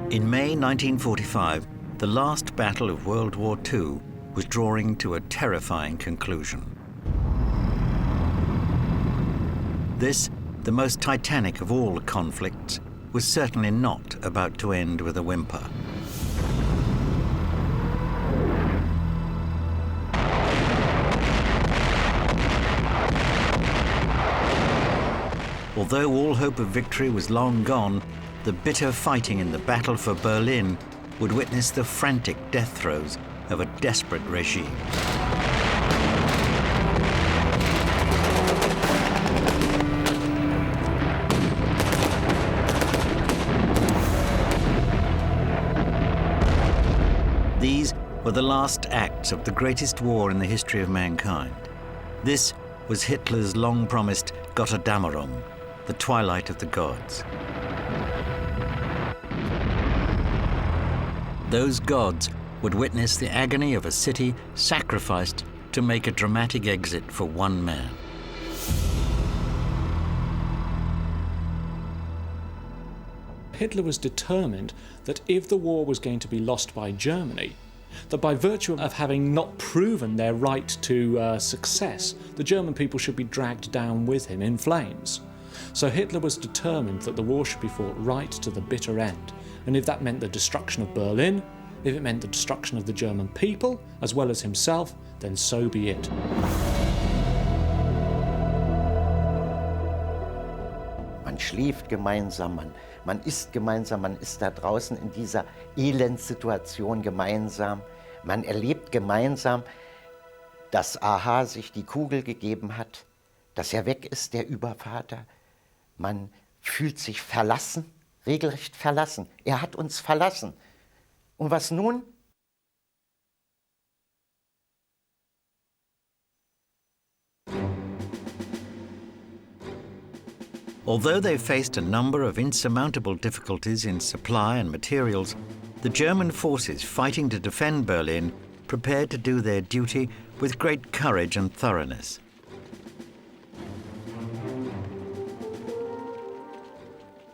In May 1945, the last battle of World War II was drawing to a terrifying conclusion. This, the most titanic of all the conflicts, was certainly not about to end with a whimper. Although all hope of victory was long gone, the bitter fighting in the battle for Berlin would witness the frantic death throes of a desperate regime. These were the last acts of the greatest war in the history of mankind. This was Hitler's long-promised Gotterdammerung, the twilight of the gods. Those gods would witness the agony of a city sacrificed to make a dramatic exit for one man. Hitler was determined that if the war was going to be lost by Germany, that by virtue of having not proven their right to success, the German people should be dragged down with him in flames. So Hitler was determined that the war should be fought right to the bitter end. And if that meant the destruction of Berlin, if it meant the destruction of the German people, as well as himself, then so be it. Man schläft gemeinsam, man isst gemeinsam, man ist da draußen in dieser Elendssituation gemeinsam. Man erlebt gemeinsam, dass Aha sich die Kugel gegeben hat, dass er weg ist, der Übervater. Man fühlt sich verlassen, regelrecht verlassen. Er hat uns verlassen. Und was nun? Although they faced a number of insurmountable difficulties in supply and materials, the German forces fighting to defend Berlin prepared to do their duty with great courage and thoroughness.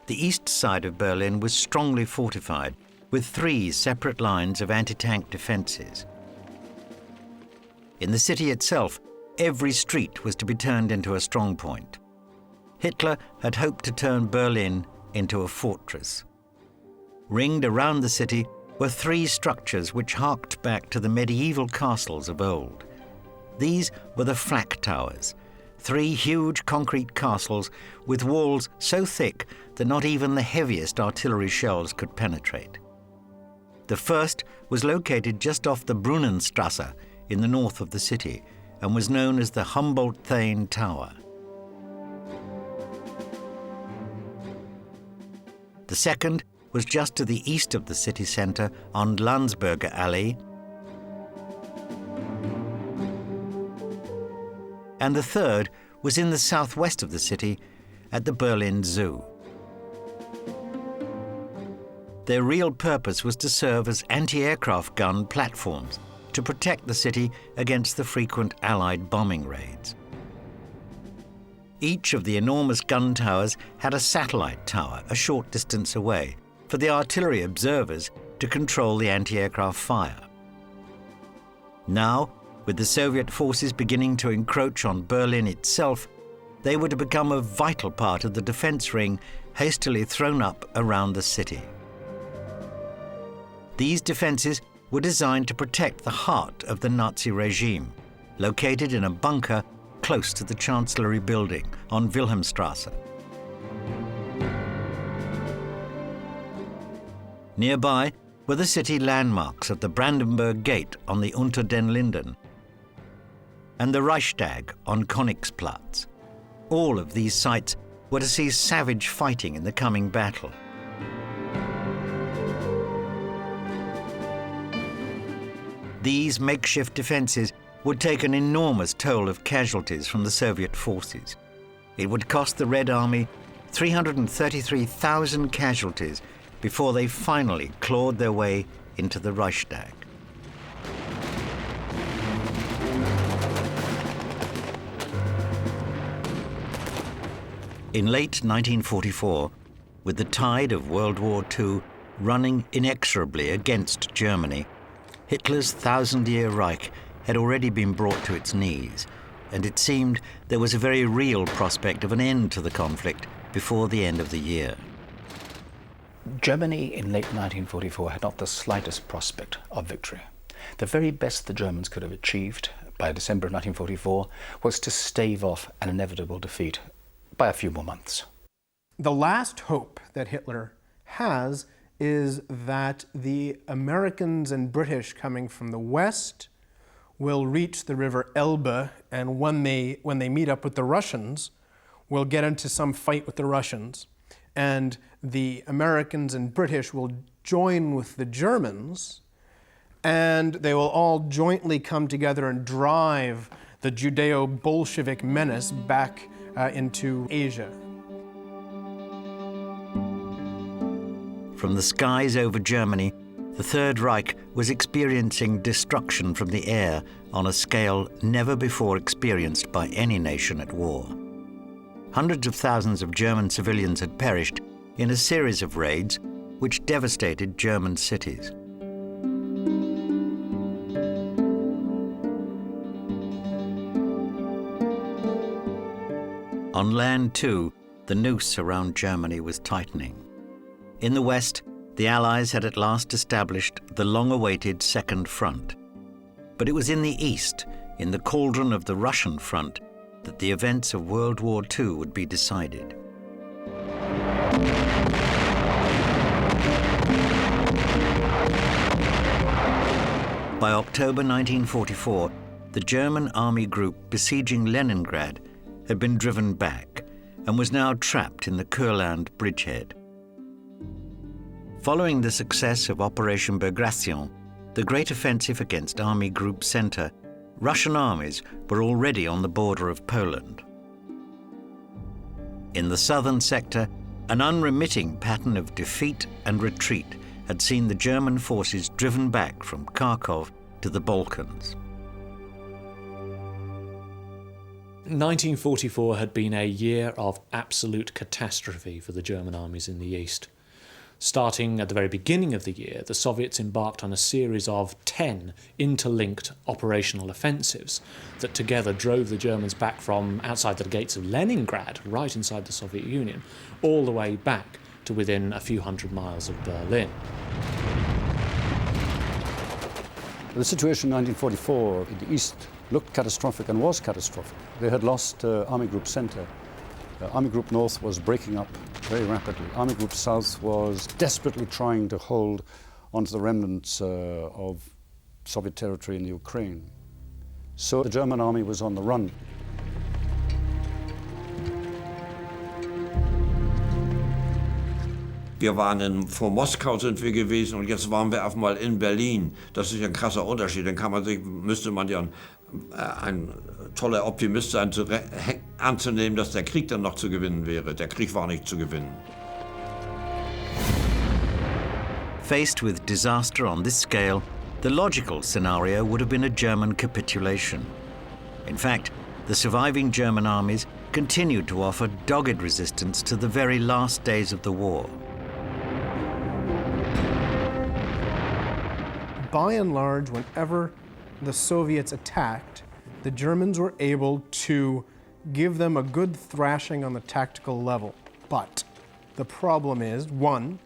The east side of Berlin was strongly fortified, with 3 separate lines of anti-tank defenses. In the city itself, every street was to be turned into a strong point. Hitler had hoped to turn Berlin into a fortress. Ringed around the city were 3 structures which harked back to the medieval castles of old. These were the Flak towers, 3 huge concrete castles with walls so thick that not even the heaviest artillery shells could penetrate. The first was located just off the Brunnenstrasse in the north of the city and was known as the Humboldt-Thane Tower. The second was just to the east of the city centre on Landsberger Allee, and the third was in the southwest of the city at the Berlin Zoo. Their real purpose was to serve as anti-aircraft gun platforms to protect the city against the frequent Allied bombing raids. Each of the enormous gun towers had a satellite tower a short distance away for the artillery observers to control the anti-aircraft fire. Now, with the Soviet forces beginning to encroach on Berlin itself, they were to become a vital part of the defense ring hastily thrown up around the city. These defenses were designed to protect the heart of the Nazi regime, located in a bunker close to the Chancellery building on Wilhelmstrasse. Nearby were the city landmarks of the Brandenburg Gate on the Unter den Linden and the Reichstag on Königsplatz. All of these sites were to see savage fighting in the coming battle. These makeshift defenses would take an enormous toll of casualties from the Soviet forces. It would cost the Red Army 333,000 casualties before they finally clawed their way into the Reichstag. In late 1944, with the tide of World War II running inexorably against Germany, Hitler's thousand-year Reich had already been brought to its knees, and it seemed there was a very real prospect of an end to the conflict before the end of the year. Germany in late 1944 had not the slightest prospect of victory. The very best the Germans could have achieved by December of 1944 was to stave off an inevitable defeat by a few more months. The last hope that Hitler has is that the Americans and British coming from the west will reach the river Elbe, and when they meet up with the Russians, will get into some fight with the Russians, and the Americans and British will join with the Germans, and they will all jointly come together and drive the Judeo-Bolshevik menace back into Asia. From the skies over Germany, the Third Reich was experiencing destruction from the air on a scale never before experienced by any nation at war. Hundreds of thousands of German civilians had perished in a series of raids which devastated German cities. On land, too, the noose around Germany was tightening. In the west, the Allies had at last established the long-awaited Second Front. But it was in the east, in the cauldron of the Russian front, that the events of World War II would be decided. By October 1944, the German army group besieging Leningrad had been driven back and was now trapped in the Kurland bridgehead. Following the success of Operation Bagration, the great offensive against Army Group Center, Russian armies were already on the border of Poland. In the southern sector, an unremitting pattern of defeat and retreat had seen the German forces driven back from Kharkov to the Balkans. 1944 had been a year of absolute catastrophe for the German armies in the east. Starting at the very beginning of the year, the Soviets embarked on a series of 10 interlinked operational offensives that together drove the Germans back from outside the gates of Leningrad, right inside the Soviet Union, all the way back to within a few hundred miles of Berlin. The situation in 1944 in the east looked catastrophic and was catastrophic. They had lost Army Group Center. Army Group North was breaking up very rapidly. Army Group South was desperately trying to hold onto the remnants of Soviet territory in Ukraine. So the German army was on the run. Wir waren vor Moskau sind wir gewesen und jetzt waren wir auf einmal in Berlin. Das ist ja ein krasser Unterschied. Dann müsste man ja ein toller Optimist sein, anzunehmen, dass der Krieg dann noch zu gewinnen wäre. Der Krieg war nicht zu gewinnen. Faced with disaster on this scale, the logical scenario would have been a German capitulation. In fact, the surviving German armies continued to offer dogged resistance to the very last days of the war. By and large, whenever the Soviets attacked, the Germans were able to give them a good thrashing on the tactical level. But the problem is, one,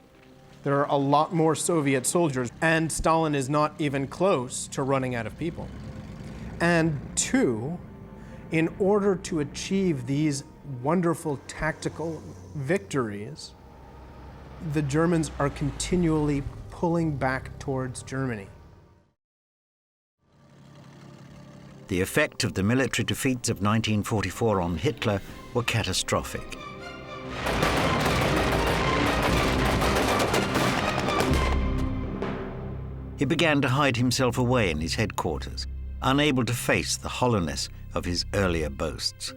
there are a lot more Soviet soldiers, and Stalin is not even close to running out of people. And two, in order to achieve these wonderful tactical victories, the Germans are continually pulling back towards Germany. The effect of the military defeats of 1944 on Hitler were catastrophic. He began to hide himself away in his headquarters, unable to face the hollowness of his earlier boasts.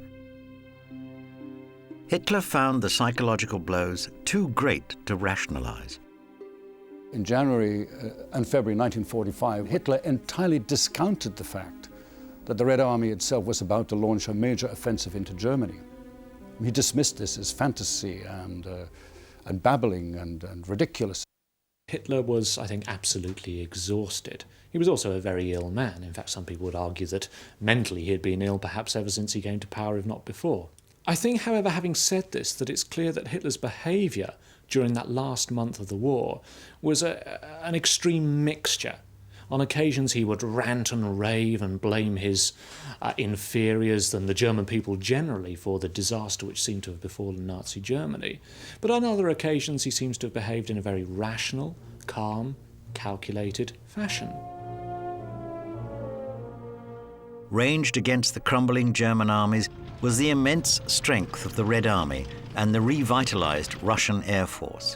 Hitler found the psychological blows too great to rationalize. In January and February 1945, Hitler entirely discounted the fact that the Red Army itself was about to launch a major offensive into Germany. He dismissed this as fantasy and babbling and ridiculous. Hitler was, I think, absolutely exhausted. He was also a very ill man. In fact, some people would argue that mentally he had been ill perhaps ever since he came to power, if not before. I think, however, having said this, that it's clear that Hitler's behaviour during that last month of the war was an extreme mixture. On occasions he would rant and rave and blame his inferiors and the German people generally for the disaster which seemed to have befallen Nazi Germany. But on other occasions he seems to have behaved in a very rational, calm, calculated fashion. Ranged against the crumbling German armies was the immense strength of the Red Army and the revitalized Russian Air Force.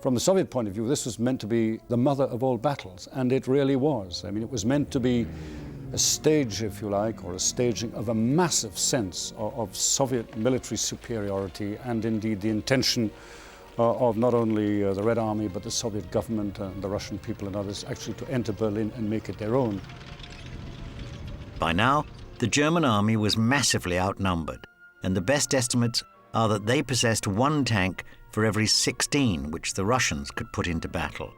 From the Soviet point of view, this was meant to be the mother of all battles, and it really was. I mean, it was meant to be a stage, if you like, or a staging of a massive sense of Soviet military superiority, and indeed the intention of not only the Red Army, but the Soviet government and the Russian people and others actually to enter Berlin and make it their own. By now, the German army was massively outnumbered, and the best estimates are that they possessed 1 tank for every 16 which the Russians could put into battle.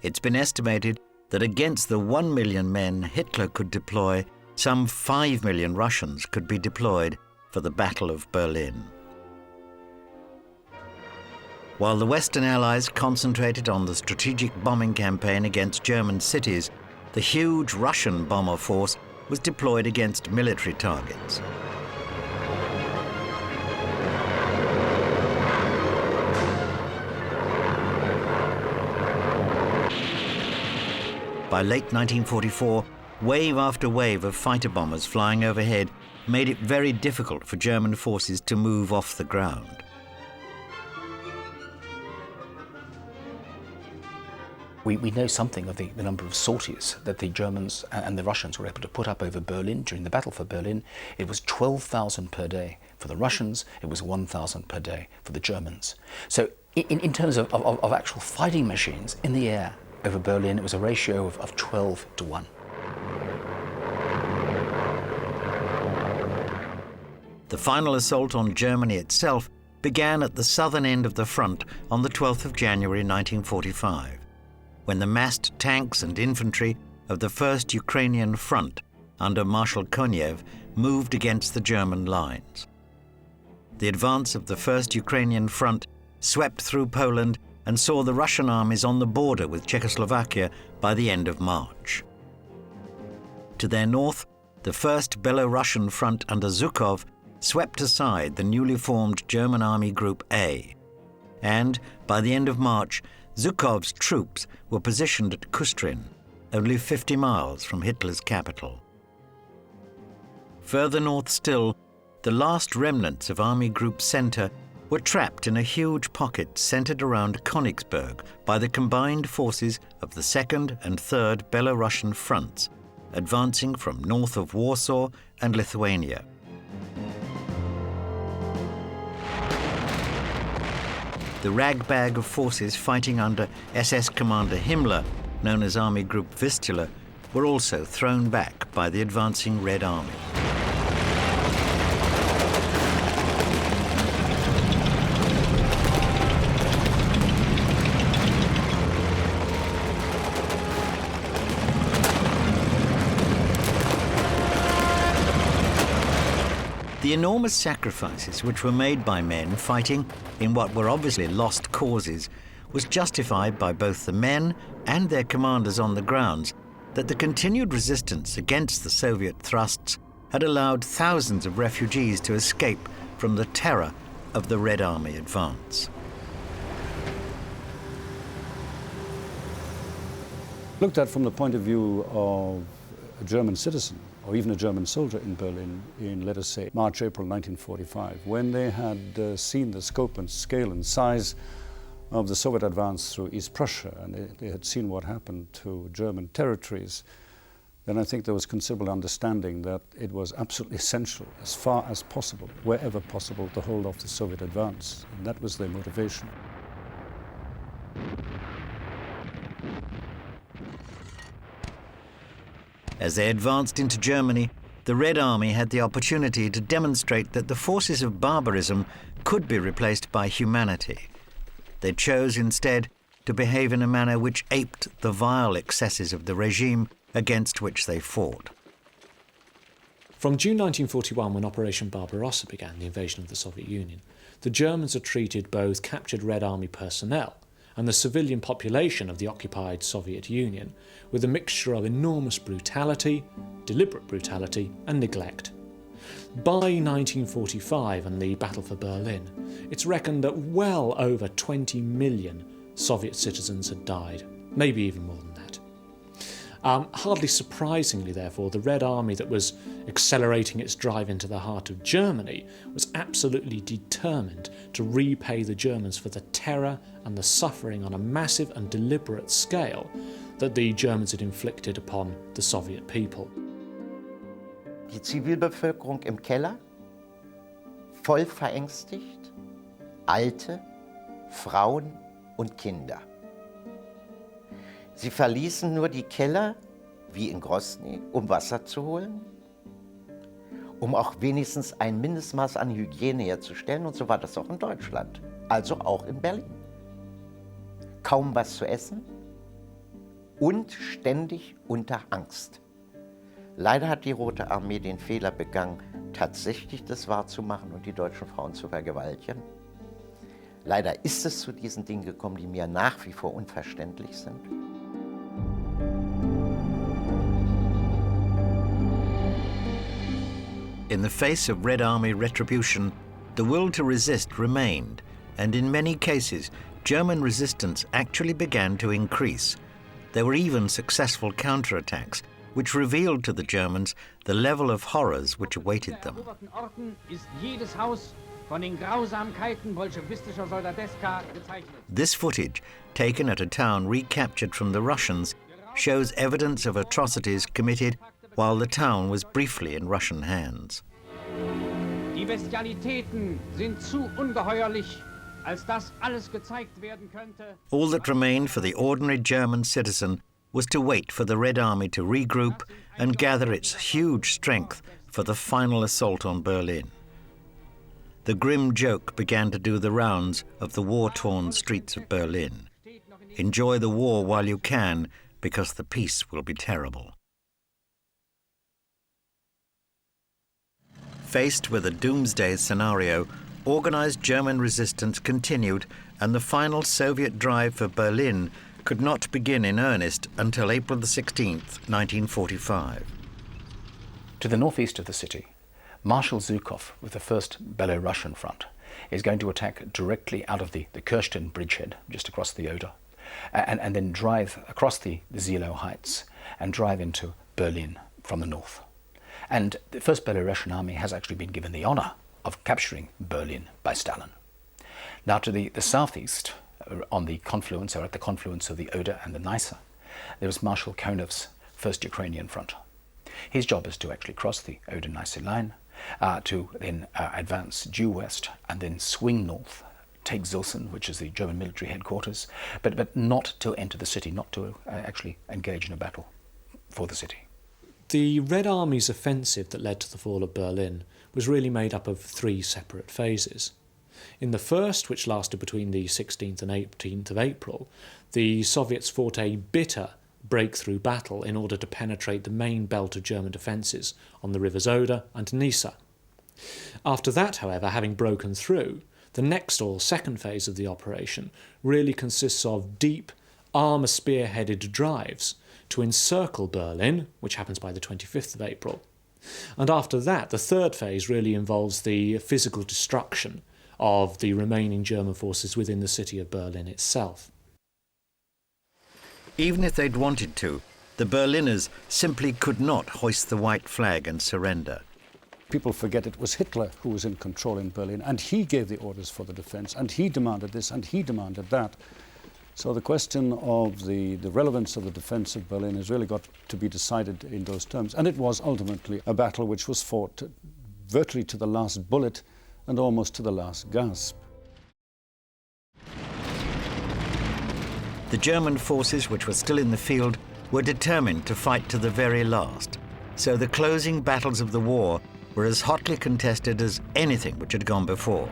It's been estimated that against the 1 million men Hitler could deploy, some 5 million Russians could be deployed for the Battle of Berlin. While the Western Allies concentrated on the strategic bombing campaign against German cities, the huge Russian bomber force was deployed against military targets. By late 1944, wave after wave of fighter bombers flying overhead made it very difficult for German forces to move off the ground. We know something of the number of sorties that the Germans and the Russians were able to put up over Berlin during the battle for Berlin. It was 12,000 per day. For the Russians, it was 1,000 per day for the Germans. So in terms of actual fighting machines in the air over Berlin, it was a ratio of 12 to 1. The final assault on Germany itself began at the southern end of the front on the 12th of January 1945. When the massed tanks and infantry of the 1st Ukrainian Front under Marshal Konev moved against the German lines. The advance of the 1st Ukrainian Front swept through Poland and saw the Russian armies on the border with Czechoslovakia by the end of March. To their north, the 1st Belarusian Front under Zhukov swept aside the newly formed German Army Group A, and by the end of March, Zhukov's troops were positioned at Kustrin, only 50 miles from Hitler's capital. Further north still, the last remnants of Army Group Center were trapped in a huge pocket centered around Königsberg by the combined forces of the 2nd and 3rd Belarusian fronts, advancing from north of Warsaw and Lithuania. The ragbag of forces fighting under SS Commander Himmler, known as Army Group Vistula, were also thrown back by the advancing Red Army. The enormous sacrifices which were made by men fighting in what were obviously lost causes was justified by both the men and their commanders on the grounds that the continued resistance against the Soviet thrusts had allowed thousands of refugees to escape from the terror of the Red Army advance. Looked at from the point of view of a German citizen, or even a German soldier in Berlin in, let us say, March, April 1945, when they had seen the scope and scale and size of the Soviet advance through East Prussia, and they had seen what happened to German territories, then I think there was considerable understanding that it was absolutely essential, as far as possible, wherever possible, to hold off the Soviet advance. And that was their motivation. As they advanced into Germany, the Red Army had the opportunity to demonstrate that the forces of barbarism could be replaced by humanity. They chose instead to behave in a manner which aped the vile excesses of the regime against which they fought. From June 1941, when Operation Barbarossa began, the invasion of the Soviet Union, the Germans had treated both captured Red Army personnel and the civilian population of the occupied Soviet Union with a mixture of enormous brutality, deliberate brutality, and neglect. By 1945 and the Battle for Berlin, it's reckoned that well over 20 million Soviet citizens had died, maybe even more than that. Hardly surprisingly, therefore, the Red Army that was accelerating its drive into the heart of Germany was absolutely determined to repay the Germans for the terror and the suffering on a massive and deliberate scale that the Germans had inflicted upon the Soviet people. Die Zivilbevölkerung im Keller, voll verängstigt, Alte, Frauen und Kinder. Sie verließen nur die Keller, wie in Grosny, um Wasser zu holen, um auch wenigstens ein Mindestmaß an Hygiene herzustellen. Und so war das auch in Deutschland, also auch in Berlin. Kaum was zu essen und ständig unter Angst. Leider hat die Rote Armee den Fehler begangen, tatsächlich das wahrzumachen und die deutschen Frauen zu vergewaltigen. Leider ist es zu diesen Dingen gekommen, die mir nach wie vor unverständlich sind. In the face of Red Army retribution, the will to resist remained, and in many cases, German resistance actually began to increase. There were even successful counterattacks, which revealed to the Germans the level of horrors which awaited them. This footage, taken at a town recaptured from the Russians, shows evidence of atrocities committed while the town was briefly in Russian hands. Die Bestialitäten sind zu ungeheuerlich, als dass alles gezeigt werden könnte. All that remained for the ordinary German citizen was to wait for the Red Army to regroup and gather its huge strength for the final assault on Berlin. The grim joke began to do the rounds of the war-torn streets of Berlin. Enjoy the war while you can, because the peace will be terrible. Faced with a doomsday scenario, organized German resistance continued, and the final Soviet drive for Berlin could not begin in earnest until April the 16th, 1945. To the northeast of the city, Marshal Zhukov, with the 1st Belarusian Front, is going to attack directly out of the Kirsten bridgehead, just across the Oder, and then drive across the Seelow Heights and drive into Berlin from the north. And the 1st Belarusian Army has actually been given the honor of capturing Berlin by Stalin. Now to the southeast, on the confluence, or at the confluence of the Oder and the Nysa, there is Marshal Konev's 1st Ukrainian Front. His job is to actually cross the Oder-Nysa line, to then advance due west and then swing north, take Zilsen, which is the German military headquarters, but not to enter the city, not to actually engage in a battle for the city. The Red Army's offensive that led to the fall of Berlin was really made up of 3 separate phases. In the first, which lasted between the 16th and 18th of April, the Soviets fought a bitter breakthrough battle in order to penetrate the main belt of German defences on the rivers Oder and Nysa. After that, however, having broken through, the next or second phase of the operation really consists of deep, armour-spearheaded drives to encircle Berlin, which happens by the 25th of April. And after that, the third phase really involves the physical destruction of the remaining German forces within the city of Berlin itself. Even if they'd wanted to, the Berliners simply could not hoist the white flag and surrender. People forget it was Hitler who was in control in Berlin, and he gave the orders for the defense, and he demanded this, and he demanded that. So the question of the relevance of the defense of Berlin has really got to be decided in those terms. And it was ultimately a battle which was fought virtually to the last bullet and almost to the last gasp. The German forces which were still in the field were determined to fight to the very last. So the closing battles of the war were as hotly contested as anything which had gone before.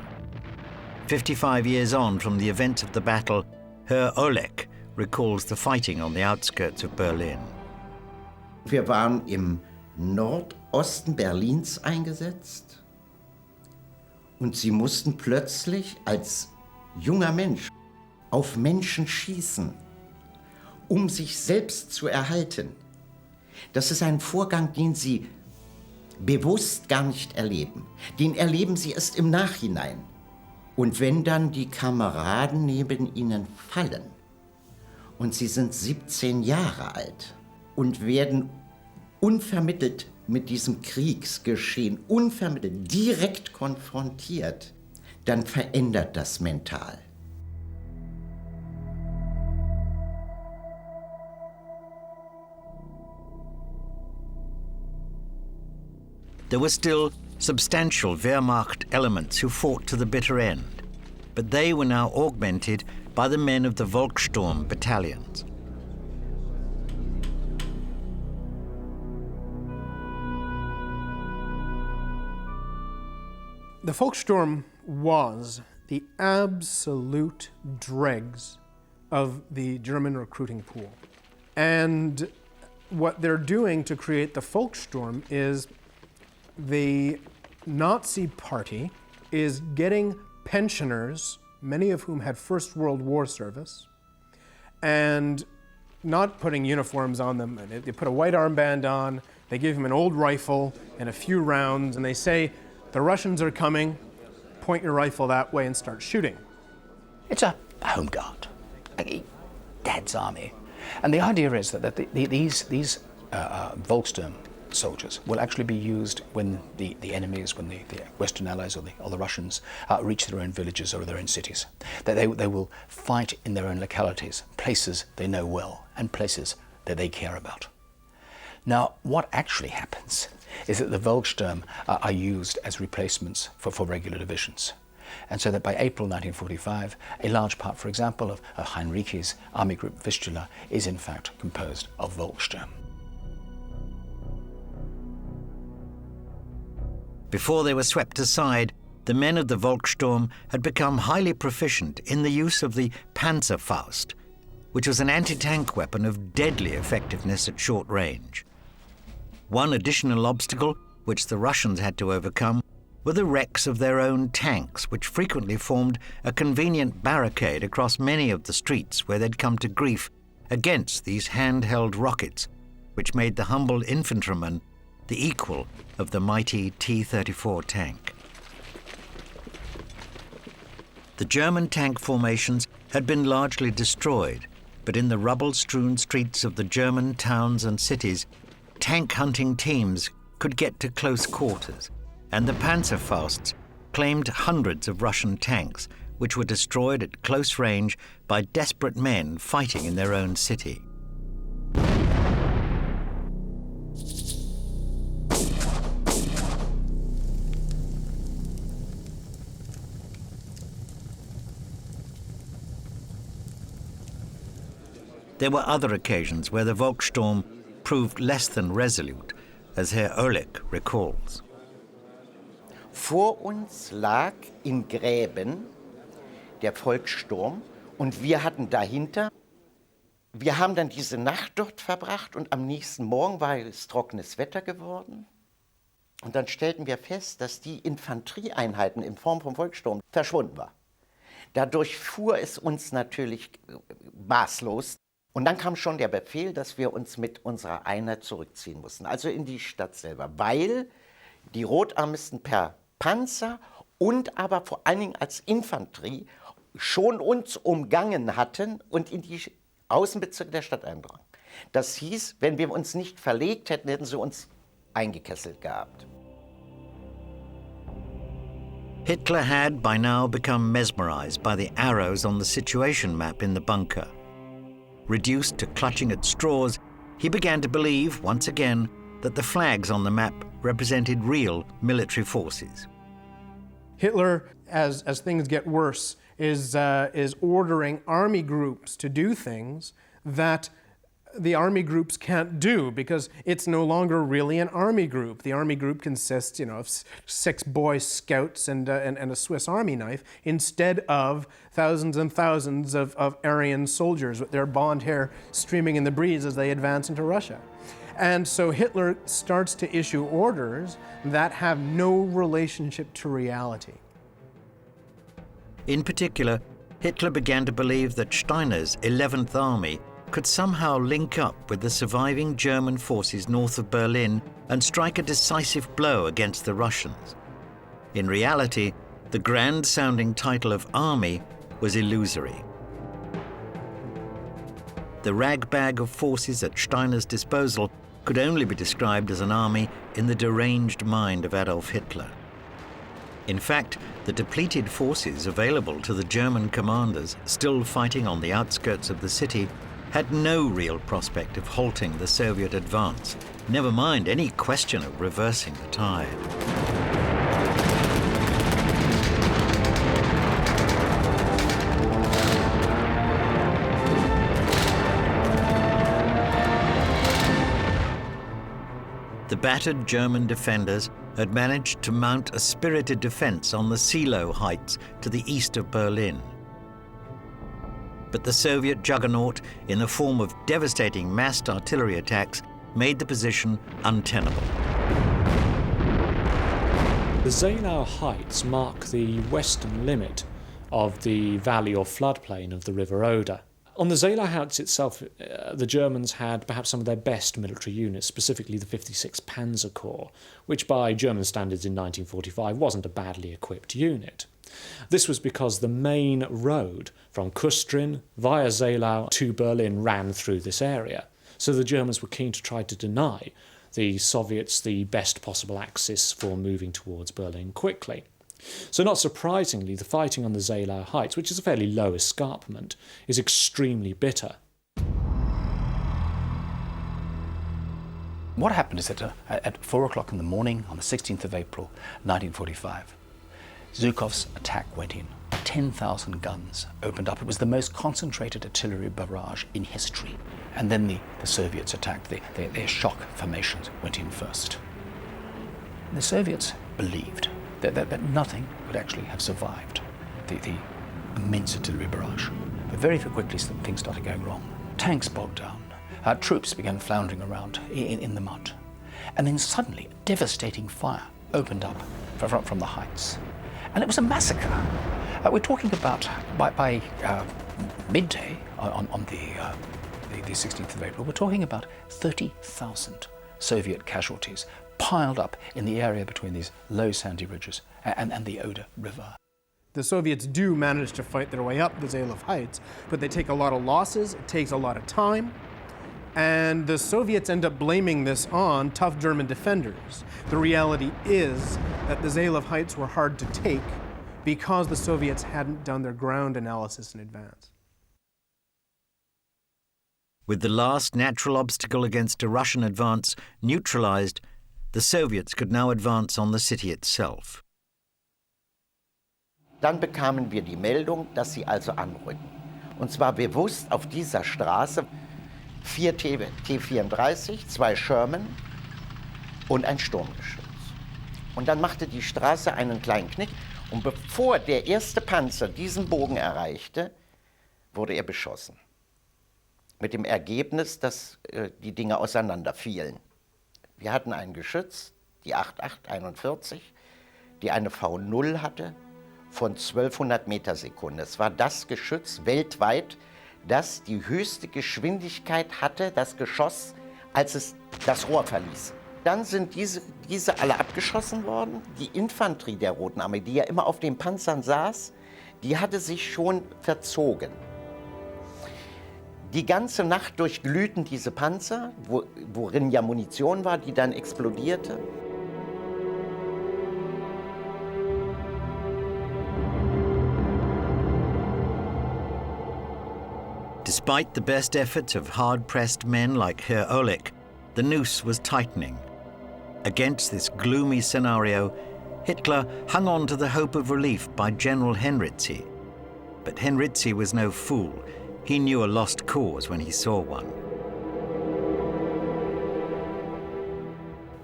55 years on from the events of the battle, Herr Oleg recalls the fighting on the outskirts of Berlin. Wir waren im Nordosten Berlins eingesetzt und sie mussten plötzlich als junger Mensch auf Menschen schießen, um sich selbst zu erhalten. Das ist ein Vorgang, den sie bewusst gar nicht erleben. Den erleben sie erst im Nachhinein. Und wenn dann die Kameraden neben ihnen fallen und sie sind 17 Jahre alt und werden unvermittelt mit diesem Kriegsgeschehen, unvermittelt, direkt konfrontiert, dann verändert das mental. There were still substantial Wehrmacht elements who fought to the bitter end, but they were now augmented by the men of the Volkssturm battalions. The Volkssturm was the absolute dregs of the German recruiting pool. And what they're doing to create the Volkssturm is the Nazi Party is getting pensioners, many of whom had First World War service, and not putting uniforms on them. They put a white armband on, they give them an old rifle and a few rounds, and they say, the Russians are coming, point your rifle that way and start shooting. It's a home guard, like Dad's army. And the idea is that these Volkssturm soldiers will actually be used when the enemies, when the Western Allies or the Russians reach their own villages or their own cities. That they will fight in their own localities, places they know well and places that they care about. Now, what actually happens is that the Volkssturm are used as replacements for regular divisions. And so that by April 1945, a large part, for example, of Heinrich's Army Group Vistula is in fact composed of Volkssturm. Before they were swept aside, the men of the Volkssturm had become highly proficient in the use of the Panzerfaust, which was an anti-tank weapon of deadly effectiveness at short range. One additional obstacle which the Russians had to overcome were the wrecks of their own tanks, which frequently formed a convenient barricade across many of the streets where they'd come to grief against these handheld rockets, which made the humble infantryman the equal of the mighty T-34 tank. The German tank formations had been largely destroyed, but in the rubble-strewn streets of the German towns and cities, tank hunting teams could get to close quarters, and the Panzerfausts claimed hundreds of Russian tanks, which were destroyed at close range by desperate men fighting in their own city. There were other occasions where the Volkssturm proved less than resolute, as Herr Oleg recalls. Vor uns lag in Gräben der Volkssturm und wir hatten dahinter, wir haben dann diese Nacht dort verbracht und am nächsten Morgen war es trockenes Wetter geworden. Und dann stellten wir fest, dass die Infanterieeinheiten in Form von Volkssturm verschwunden waren. Dadurch fuhr es uns natürlich maßlos. Und dann kam schon der Befehl, dass wir uns mit unserer Einheit zurückziehen mussten, also in die Stadt selber, weil die Rotarmisten per Panzer und aber vor allen Dingen als Infanterie schon uns umgangen hatten und in die Außenbezirke der Stadt eindrangen. Das hieß, wenn wir uns nicht verlegt hätten, hätten sie uns eingekesselt gehabt. Hitler had by now become mesmerized by the arrows on the situation map in the bunker. Reduced to clutching at straws, he began to believe, once again, that the flags on the map represented real military forces. Hitler, as things get worse, is ordering army groups to do things that the army groups can't do, because it's no longer really an army group. The army group consists, of 6 Boy Scouts and a Swiss Army knife, instead of thousands and thousands of Aryan soldiers with their blonde hair streaming in the breeze as they advance into Russia. And so Hitler starts to issue orders that have no relationship to reality. In particular, Hitler began to believe that Steiner's 11th Army could somehow link up with the surviving German forces north of Berlin and strike a decisive blow against the Russians. In reality, the grand-sounding title of army was illusory. The ragbag of forces at Steiner's disposal could only be described as an army in the deranged mind of Adolf Hitler. In fact, the depleted forces available to the German commanders still fighting on the outskirts of the city had no real prospect of halting the Soviet advance, never mind any question of reversing the tide. The battered German defenders had managed to mount a spirited defense on the Seelow heights to the east of Berlin. But the Soviet juggernaut, in the form of devastating massed artillery attacks, made the position untenable. The Seelow heights mark the western limit of the valley or floodplain of the River Oder. On the Seelow heights itself, the Germans had perhaps some of their best military units, specifically the 56th Panzer Corps, which by German standards in 1945 wasn't a badly equipped unit. This was because the main road from Kustrin via Seelow to Berlin ran through this area. So the Germans were keen to try to deny the Soviets the best possible axis for moving towards Berlin quickly. So not surprisingly, the fighting on the Seelow heights, which is a fairly low escarpment, is extremely bitter. What happened is that at 4 o'clock in the morning on the 16th of April 1945, Zhukov's attack went in. 10,000 guns opened up. It was the most concentrated artillery barrage in history. And then the Soviets attacked. Their shock formations went in first. And the Soviets believed that nothing could actually have survived the immense artillery barrage. But very quickly things started going wrong. Tanks bogged down. Troops began floundering around in the mud. And then suddenly, a devastating fire opened up from the heights. And it was a massacre. We're talking about, by midday on the 16th of April, we're talking about 30,000 Soviet casualties piled up in the area between these low sandy ridges and the Oder River. The Soviets do manage to fight their way up the Seelow heights, but they take a lot of losses, it takes a lot of time, and the Soviets end up blaming this on tough German defenders. The reality is that the Seelow heights were hard to take because the Soviets hadn't done their ground analysis in advance. With the last natural obstacle against a Russian advance neutralized, the Soviets could now advance on the city itself. Dann bekamen wir die Meldung, dass sie also anrücken. Und zwar bewusst auf dieser Straße 4 T-34, 2 Sherman und ein Sturmgeschütz. Und dann machte die Straße einen kleinen Knick. Und bevor der erste Panzer diesen Bogen erreichte, wurde er beschossen. Mit dem Ergebnis, dass die Dinge auseinanderfielen. Wir hatten ein Geschütz, die 8841, die eine V0 hatte von 1200 Metersekunde. Es war das Geschütz weltweit, das die höchste Geschwindigkeit hatte, das Geschoss, als es das Rohr verließ. Dann sind diese alle abgeschossen worden. Die Infanterie der Roten Armee, die ja immer auf den Panzern saß, die hatte sich schon verzogen. Die ganze Nacht durchglühten diese Panzer, worin ja Munition war, die dann explodierte. Despite the best efforts of hard-pressed men like Herr Oleg, the noose was tightening. Against this gloomy scenario, Hitler hung on to the hope of relief by General Henrizi. But Henrizi was no fool. He knew a lost cause when he saw one.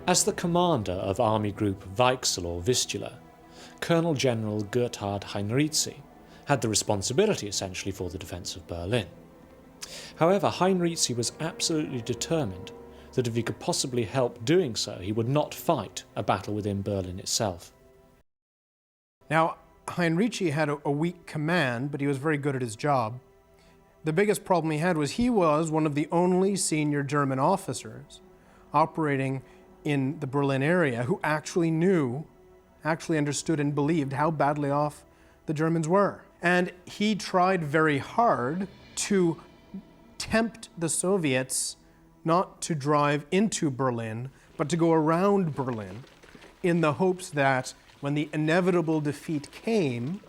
As the commander of Army Group Weichsel or Vistula, Colonel General Gotthard Heinrizi had the responsibility essentially for the defence of Berlin. However, Heinrizi was absolutely determined that if he could possibly help doing so, he would not fight a battle within Berlin itself. Now, Heinrizi had a weak command, but he was very good at his job. The biggest problem he had was he was one of the only senior German officers operating in the Berlin area who actually understood and believed how badly off the Germans were. And he tried very hard to tempt the Soviets not to drive into Berlin, but to go around Berlin in the hopes that when the inevitable defeat came,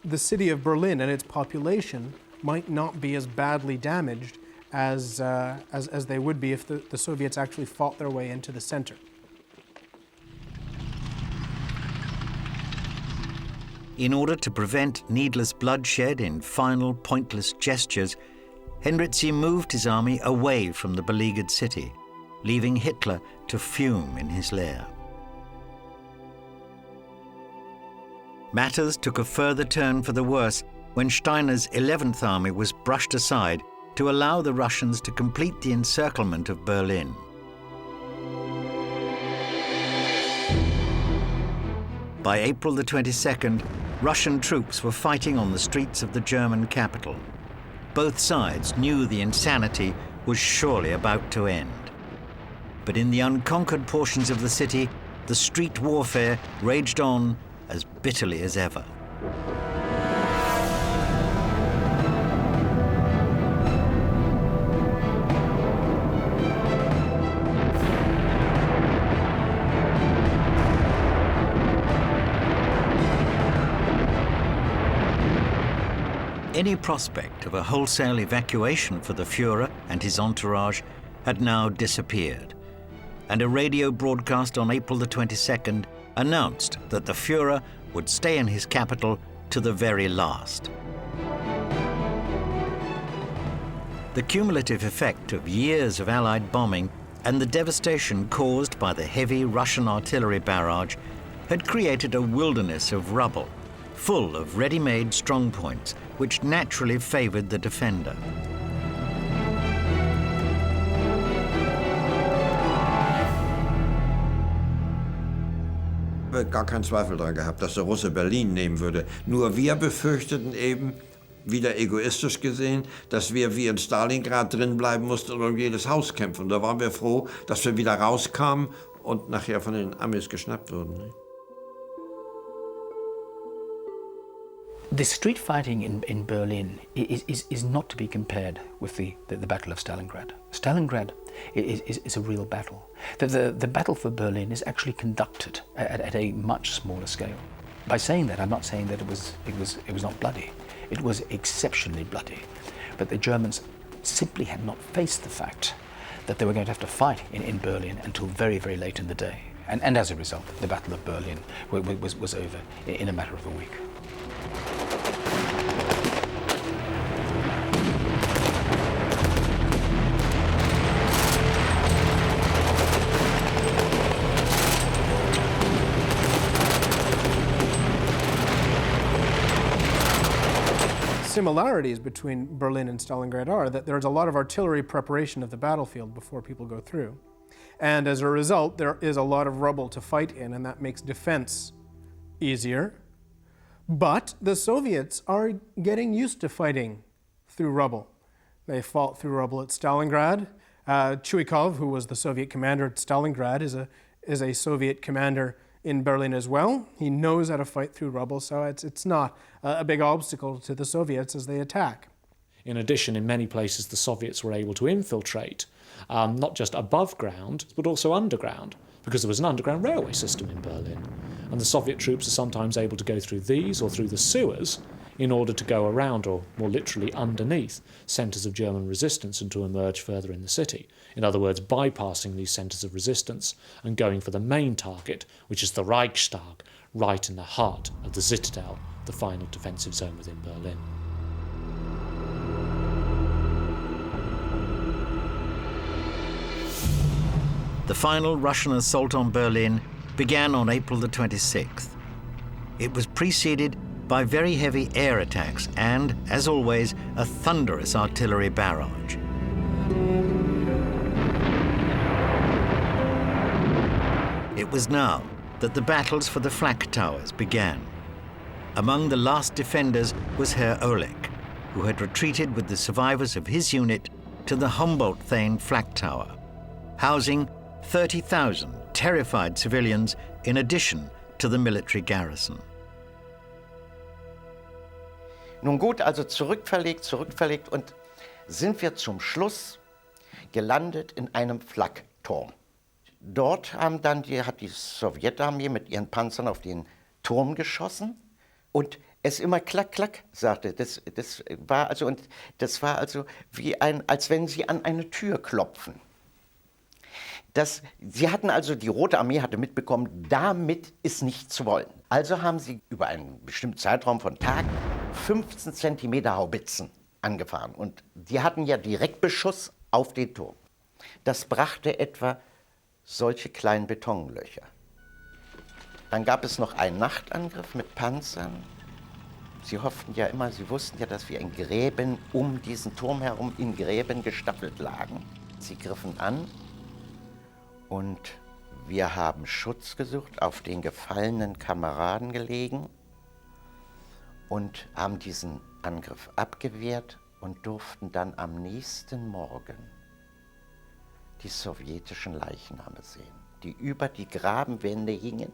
the city of Berlin and its population might not be as badly damaged as they would be if the Soviets actually fought their way into the center. In order to prevent needless bloodshed in final, pointless gestures, Heinrizi moved his army away from the beleaguered city, leaving Hitler to fume in his lair. Matters took a further turn for the worse when Steiner's 11th Army was brushed aside to allow the Russians to complete the encirclement of Berlin. By April the 22nd, Russian troops were fighting on the streets of the German capital. Both sides knew the insanity was surely about to end. But in the unconquered portions of the city, the street warfare raged on as bitterly as ever. Any prospect of a wholesale evacuation for the Führer and his entourage had now disappeared, and a radio broadcast on April the 22nd announced that the Führer would stay in his capital to the very last. The cumulative effect of years of Allied bombing and the devastation caused by the heavy Russian artillery barrage had created a wilderness of rubble, full of ready-made strongpoints, which naturally favored the defender. Gar keinen Zweifel daran gehabt, dass der Russe Berlin nehmen würde. Nur wir befürchteten eben, wieder egoistisch gesehen, dass wir wie in Stalingrad drin bleiben mussten und um jedes Haus kämpfen. Da waren wir froh, dass wir wieder rauskamen und nachher von den Amis geschnappt wurden. The street fighting in Berlin is not to be compared with the Battle of Stalingrad. Stalingrad is a real battle. The battle for Berlin is actually conducted at a much smaller scale. By saying that, I'm not saying that it was not bloody. It was exceptionally bloody. But the Germans simply had not faced the fact that they were going to have to fight in Berlin until very, very late in the day. And as a result, the Battle of Berlin was over in a matter of a week. Similarities between Berlin and Stalingrad are that there's a lot of artillery preparation of the battlefield before people go through. And as a result, there is a lot of rubble to fight in, and that makes defense easier. But the Soviets are getting used to fighting through rubble. They fought through rubble at Stalingrad. Chuikov, who was the Soviet commander at Stalingrad, is a Soviet commander in Berlin as well. He knows how to fight through rubble, so it's not a big obstacle to the Soviets as they attack. In addition, in many places the Soviets were able to infiltrate, not just above ground, but also underground, because there was an underground railway system in Berlin. And the Soviet troops are sometimes able to go through these or through the sewers in order to go around, or more literally underneath, centres of German resistance and to emerge further in the city. In other words, bypassing these centres of resistance and going for the main target, which is the Reichstag, right in the heart of the citadel, the final defensive zone within Berlin. The final Russian assault on Berlin began on April the 26th. It was preceded by very heavy air attacks and, as always, a thunderous artillery barrage. It was now that the battles for the Flak towers began. Among the last defenders was Herr Oleg, who had retreated with the survivors of his unit to the Humboldt-Thane Flak Tower, housing 30,000 terrified civilians in addition to the military garrison. Nun gut, also zurückverlegt und sind wir zum Schluss gelandet in einem Flakturm. Dort hat die Sowjetarmee mit ihren Panzern auf den Turm geschossen und es immer klack, klack sagte. Das war also wie als wenn sie an eine Tür klopfen. Sie hatten also, die Rote Armee hatte mitbekommen, damit ist nicht zu wollen. Also haben sie über einen bestimmten Zeitraum von Tagen 15 Zentimeter Haubitzen angefahren. Und die hatten ja Direktbeschuss auf den Turm. Das brachte etwa solche kleinen Betonlöcher. Dann gab es noch einen Nachtangriff mit Panzern. Sie wussten ja, dass wir in Gräben um diesen Turm herum in Gräben gestaffelt lagen. Sie griffen an und wir haben Schutz gesucht, auf den gefallenen Kameraden gelegen und haben diesen Angriff abgewehrt und durften dann am nächsten Morgen die sowjetischen Leichname sehen, die über die Grabenwände hingen.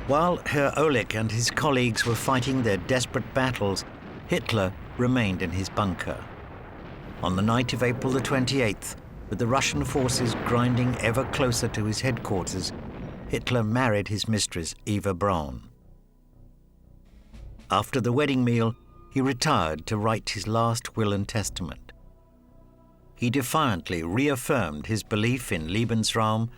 While Herr Oleg and his colleagues were fighting their desperate battles, Hitler remained in his bunker. On the night of April the 28th, with the Russian forces grinding ever closer to his headquarters, Hitler married his mistress, Eva Braun. After the wedding meal, he retired to write his last will and testament. He defiantly reaffirmed his belief in Lebensraum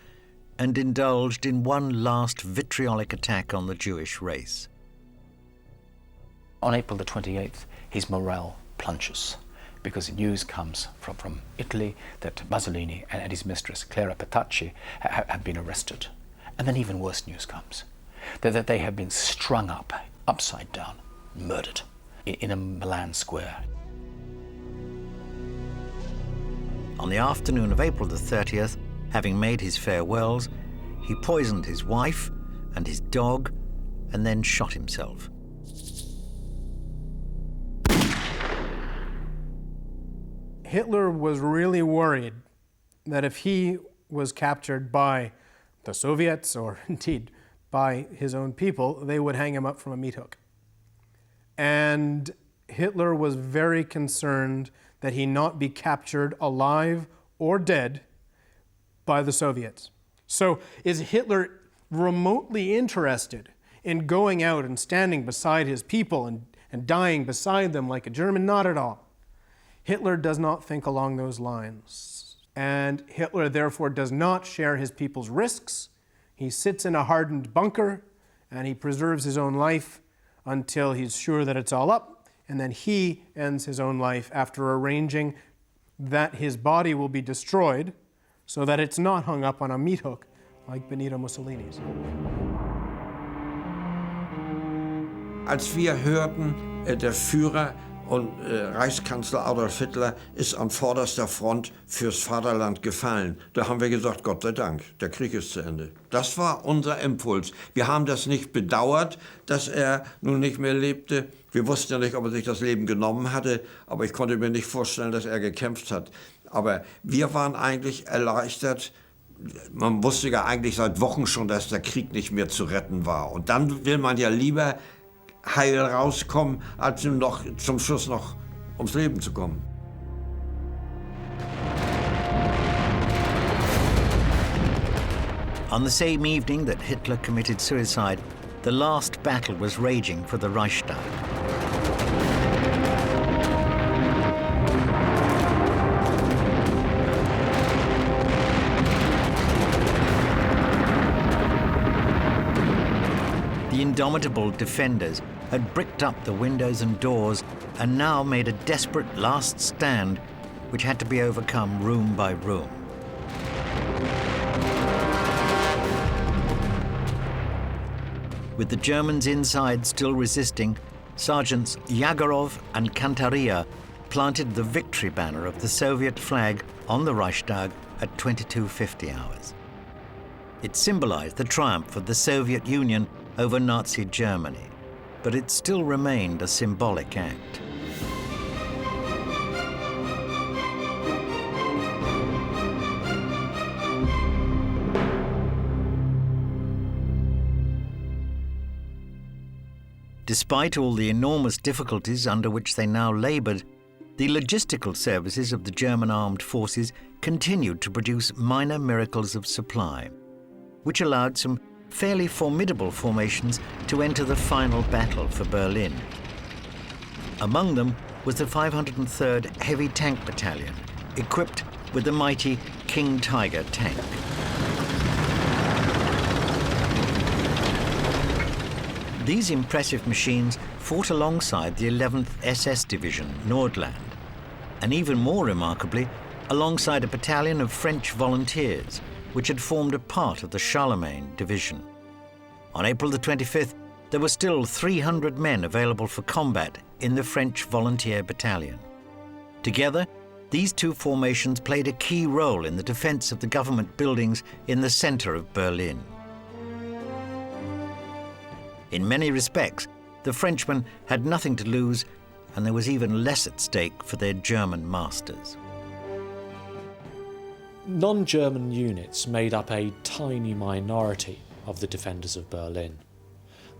and indulged in one last vitriolic attack on the Jewish race. On April the 28th, his morale plunges because news comes from Italy that Mussolini and his mistress, Clara Petacci, have been arrested. And then even worse news comes, that they have been strung up, upside down, murdered in a Milan square. On the afternoon of April the 30th, having made his farewells, he poisoned his wife and his dog and then shot himself. Hitler was really worried that if he was captured by the Soviets, or indeed by his own people, they would hang him up from a meat hook. And Hitler was very concerned that he not be captured alive or dead by the Soviets. So is Hitler remotely interested in going out and standing beside his people and dying beside them like a German? Not at all. Hitler does not think along those lines. And Hitler therefore does not share his people's risks. He sits in a hardened bunker and he preserves his own life until he's sure that it's all up. And then he ends his own life after arranging that his body will be destroyed so that it's not hung up on a meat hook like Benito Mussolini's. Als wir hörten, der Führer und Reichskanzler Adolf Hitler ist an vorderster Front fürs Vaterland gefallen, da haben wir gesagt, Gott sei Dank, der Krieg ist zu Ende. Das war unser Impuls. Wir haben das nicht bedauert, dass er nun nicht mehr lebte. Wir wussten ja nicht, ob er sich das Leben genommen hatte, aber ich konnte mir nicht vorstellen, dass er gekämpft hat. Aber wir waren eigentlich erleichtert. Man wusste ja eigentlich seit Wochen schon, dass der Krieg nicht mehr zu retten war. Und dann will man ja lieber heil rauskommen, als noch zum Schluss noch ums Leben zu kommen. On the same evening that Hitler committed suicide, the last battle was raging for the Reichstag. The indomitable defenders had bricked up the windows and doors and now made a desperate last stand which had to be overcome room by room. With the Germans inside still resisting, Sergeants Yagorov and Kantaria planted the victory banner of the Soviet flag on the Reichstag at 22:50 hours. It symbolized the triumph of the Soviet Union over Nazi Germany, but it still remained a symbolic act. Despite all the enormous difficulties under which they now labored, the logistical services of the German armed forces continued to produce minor miracles of supply, which allowed some fairly formidable formations to enter the final battle for Berlin. Among them was the 503rd Heavy Tank Battalion, equipped with the mighty King Tiger tank. These impressive machines fought alongside the 11th SS Division, Nordland, and even more remarkably, alongside a battalion of French volunteers, which had formed a part of the Charlemagne Division. On April the 25th, there were still 300 men available for combat in the French Volunteer Battalion. Together, these two formations played a key role in the defense of the government buildings in the center of Berlin. In many respects, the Frenchmen had nothing to lose, and there was even less at stake for their German masters. Non-German units made up a tiny minority of the defenders of Berlin.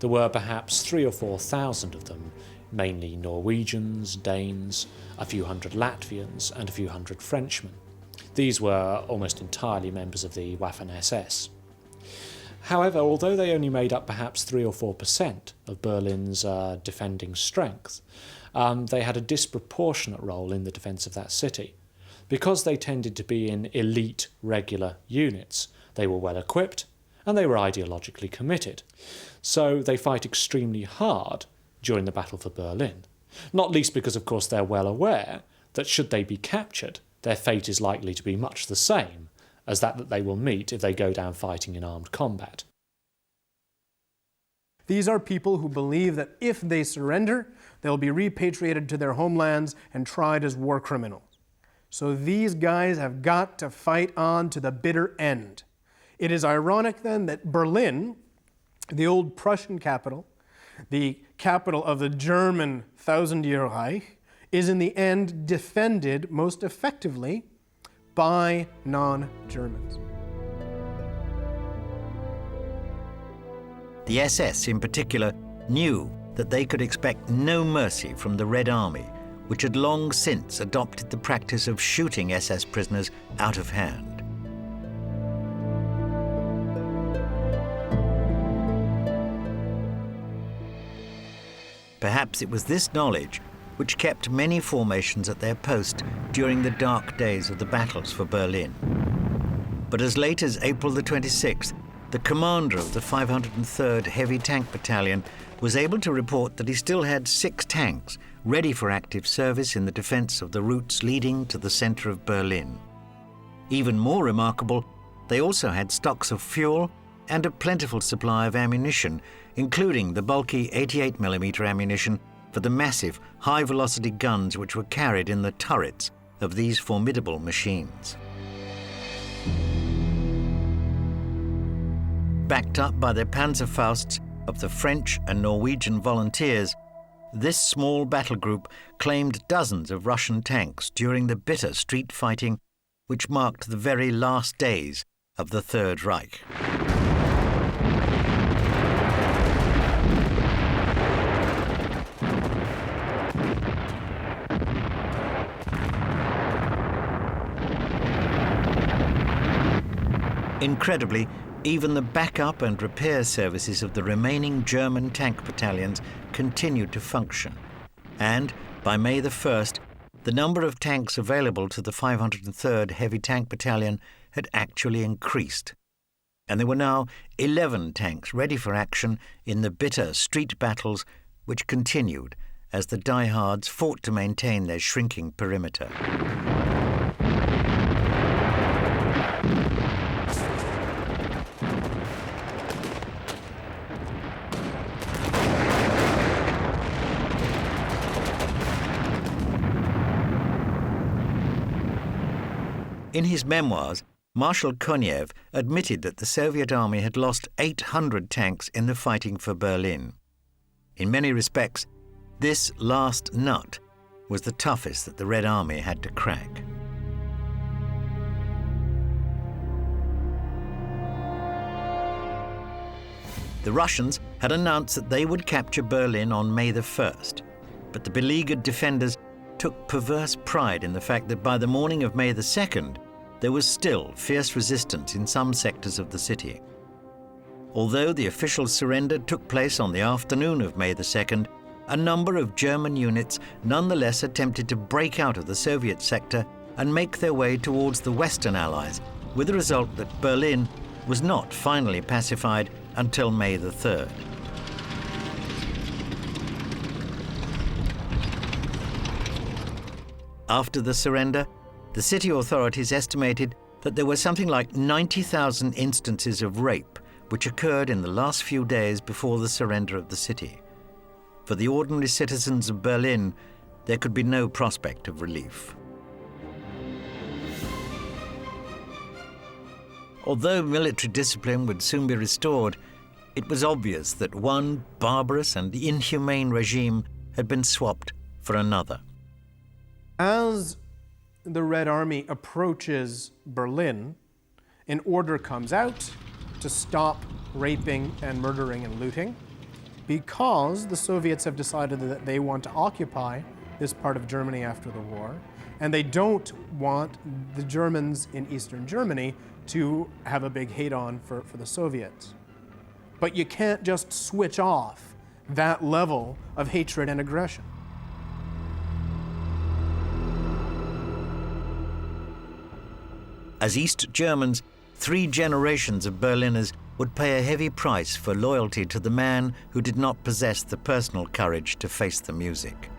There were perhaps 3,000 or 4,000 of them, mainly Norwegians, Danes, a few hundred Latvians, and a few hundred Frenchmen. These were almost entirely members of the Waffen-SS. However, although they only made up perhaps 3 or 4% of Berlin's defending strength, they had a disproportionate role in the defence of that city. Because they tended to be in elite, regular units, they were well equipped and they were ideologically committed. So they fight extremely hard during the battle for Berlin, not least because, of course, they're well aware that should they be captured, their fate is likely to be much the same as that they will meet if they go down fighting in armed combat. These are people who believe that if they surrender, they'll be repatriated to their homelands and tried as war criminals. So these guys have got to fight on to the bitter end. It is ironic then that Berlin, the old Prussian capital, the capital of the German thousand-year Reich, is in the end defended most effectively by non-Germans. The SS in particular knew that they could expect no mercy from the Red Army, which had long since adopted the practice of shooting SS prisoners out of hand. Perhaps it was this knowledge which kept many formations at their post during the dark days of the battles for Berlin. But as late as April the 26th, the commander of the 503rd Heavy Tank Battalion was able to report that he still had 6 tanks ready for active service in the defense of the routes leading to the center of Berlin. Even more remarkable, they also had stocks of fuel and a plentiful supply of ammunition, including the bulky 88mm ammunition for the massive, high-velocity guns which were carried in the turrets of these formidable machines. Backed up by the Panzerfausts of the French and Norwegian volunteers, this small battle group claimed dozens of Russian tanks during the bitter street fighting which marked the very last days of the Third Reich. Incredibly, even the backup and repair services of the remaining German tank battalions continued to function. And by May the 1st, the number of tanks available to the 503rd Heavy Tank Battalion had actually increased. And there were now 11 tanks ready for action in the bitter street battles which continued as the diehards fought to maintain their shrinking perimeter. In his memoirs, Marshal Konev admitted that the Soviet army had lost 800 tanks in the fighting for Berlin. In many respects, this last nut was the toughest that the Red Army had to crack. The Russians had announced that they would capture Berlin on May the 1st, but the beleaguered defenders took perverse pride in the fact that by the morning of May the 2nd, there was still fierce resistance in some sectors of the city. Although the official surrender took place on the afternoon of May the 2nd, a number of German units nonetheless attempted to break out of the Soviet sector and make their way towards the Western Allies, with the result that Berlin was not finally pacified until May the 3rd. After the surrender, the city authorities estimated that there were something like 90,000 instances of rape which occurred in the last few days before the surrender of the city. For the ordinary citizens of Berlin, there could be no prospect of relief. Although military discipline would soon be restored, it was obvious that one barbarous and inhumane regime had been swapped for another. As the Red Army approaches Berlin, an order comes out to stop raping and murdering and looting because the Soviets have decided that they want to occupy this part of Germany after the war, and they don't want the Germans in Eastern Germany to have a big hate-on for the Soviets. But you can't just switch off that level of hatred and aggression. As East Germans, 3 generations of Berliners would pay a heavy price for loyalty to the man who did not possess the personal courage to face the music.